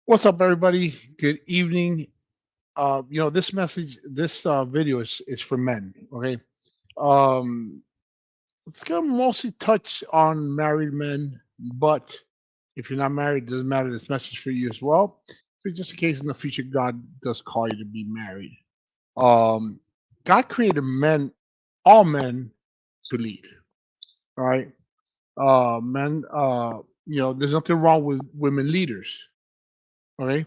What's up, everybody? Good evening. This video is for men. Okay. Um, it's gonna mostly touch on married men, but if you're not married, it doesn't matter. This message for you as well. So just in case in the future God does call you to be married. Um, God created all men, to lead. All right. Men. There's nothing wrong with women leaders. Okay,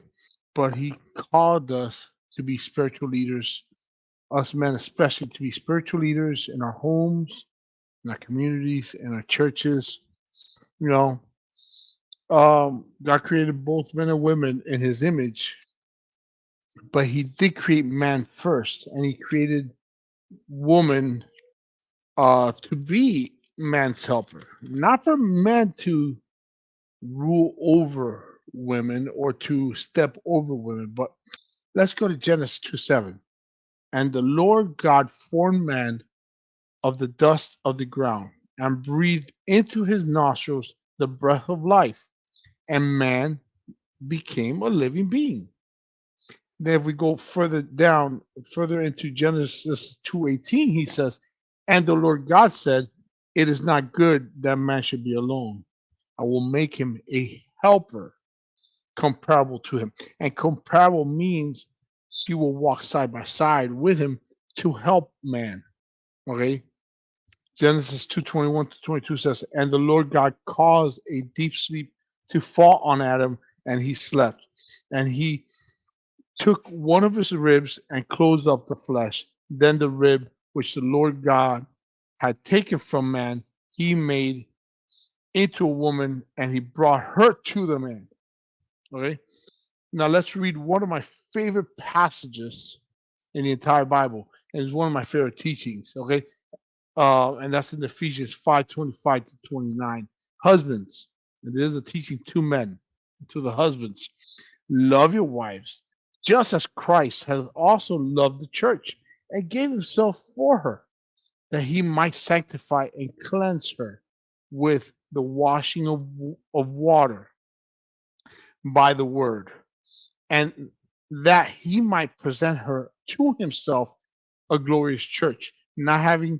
but He called us to be spiritual leaders, us men especially to be spiritual leaders in our homes, in our communities, in our churches. You know, God created both men and women in His image, but He did create man first, and He created woman to be man's helper, not for men to rule over women or to step over women. But let's go to Genesis 2:7. And the Lord God formed man of the dust of the ground and breathed into his nostrils the breath of life, and man became a living being. Then if we go further down, further into Genesis 2:18, he says, and the Lord God said, it is not good that man should be alone. I will make him a helper comparable to him. And comparable means she will walk side by side with him to help man. Okay. Genesis 2:21 to 22 says, and the Lord God caused a deep sleep to fall on Adam, and he slept. And he took one of his ribs and closed up the flesh. Then the rib which the Lord God had taken from man, he made into a woman, and he brought her to the man. Okay. Now let's read one of my favorite passages in the entire Bible, and it's one of my favorite teachings. Okay, and that's in Ephesians 5:25 to 29. Husbands, and this is a teaching to men, to the husbands, love your wives, just as Christ has also loved the church and gave himself for her, that he might sanctify and cleanse her with the washing of water by the word, and that he might present her to himself a glorious church, not having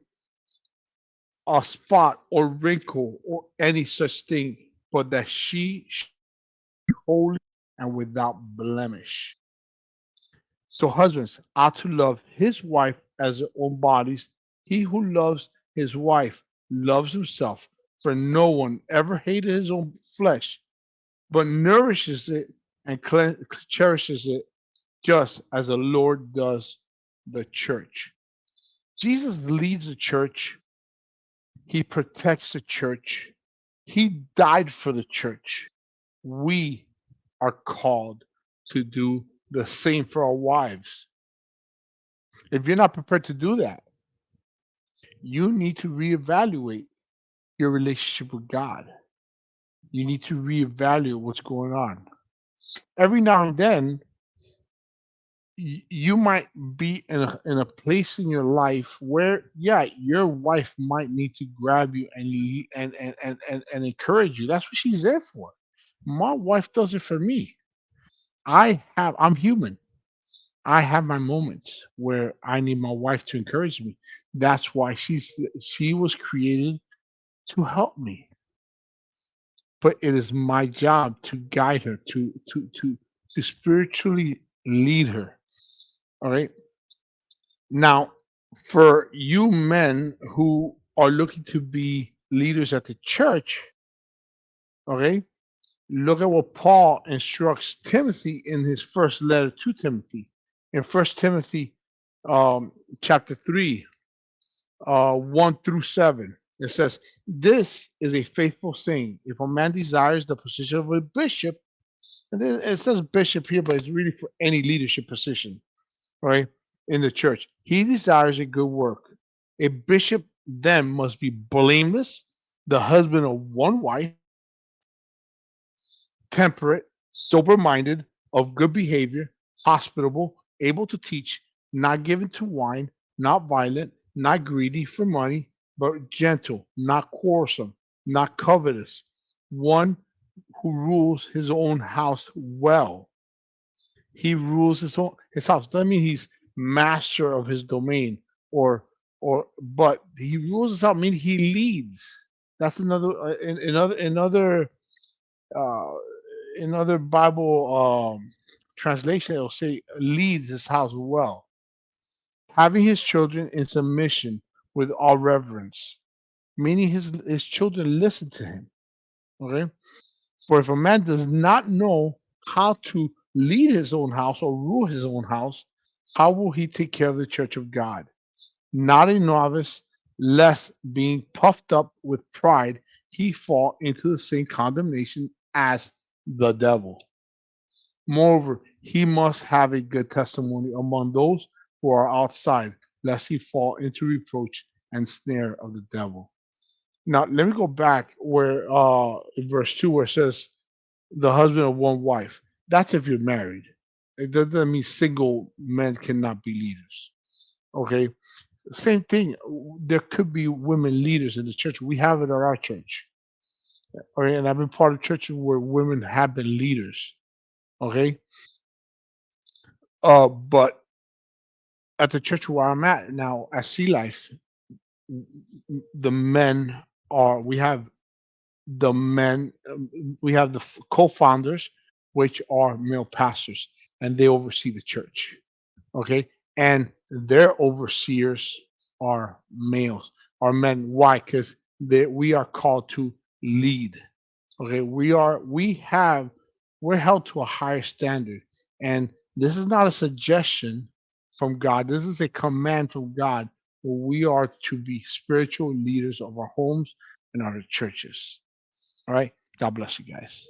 a spot or wrinkle or any such thing, but that she should be holy and without blemish. So husbands ought to love his wife as their own bodies. He who loves his wife loves himself, for no one ever hated his own flesh, but nourishes it and cherishes it, just as the Lord does the church. Jesus leads the church. He protects the church. He died for the church. We are called to do the same for our wives. If you're not prepared to do that, you need to reevaluate your relationship with God. You need to reevaluate what's going on. Every now and then, you might be in a place in your life where, yeah, your wife might need to grab you and encourage you. That's what she's there for. My wife does it for me. I'm human. I have my moments where I need my wife to encourage me. That's why she was created to help me. But it is my job to guide her, to spiritually lead her. All right. Now, for you men who are looking to be leaders at the church, okay, look at what Paul instructs Timothy in his first letter to Timothy. In First Timothy chapter 3, 1 through 7, it says, this is a faithful saying. If a man desires the position of a bishop, and then it says bishop here, but it's really for any leadership position, right, in the church. He desires a good work. A bishop then must be blameless, the husband of one wife, temperate, sober minded, of good behavior, hospitable, able to teach, not given to wine, not violent, not greedy for money, but gentle, not quarrelsome, not covetous, one who rules his own house well. He rules his house. Doesn't mean he's master of his domain, but he rules his house. Mean he leads. That's another uh, in other Bible translation. It'll say leads his house well, having his children in submission with all reverence, meaning his children listen to him. Okay, for if a man does not know how to lead his own house or rule his own house, how will he take care of the church of God? Not a novice, lest being puffed up with pride, he fall into the same condemnation as the devil. Moreover, he must have a good testimony among those who are outside, lest he fall into reproach and snare of the devil. Now, let me go back where in verse 2 where it says the husband of one wife. That's if you're married. It doesn't mean single men cannot be leaders. Okay. Same thing. There could be women leaders in the church. We have it at our church. Okay. And I've been part of churches where women have been leaders. Okay. But at the church where I'm at now, at Sea Life, the men we have the men, we have the co-founders, which are male pastors, and they oversee the church. Okay, and their overseers are males, are men. Why? Because we are called to lead. Okay, we're held to a higher standard, and this is not a suggestion from God. This is a command from God. Where we are to be spiritual leaders of our homes and our churches. All right. God bless you guys.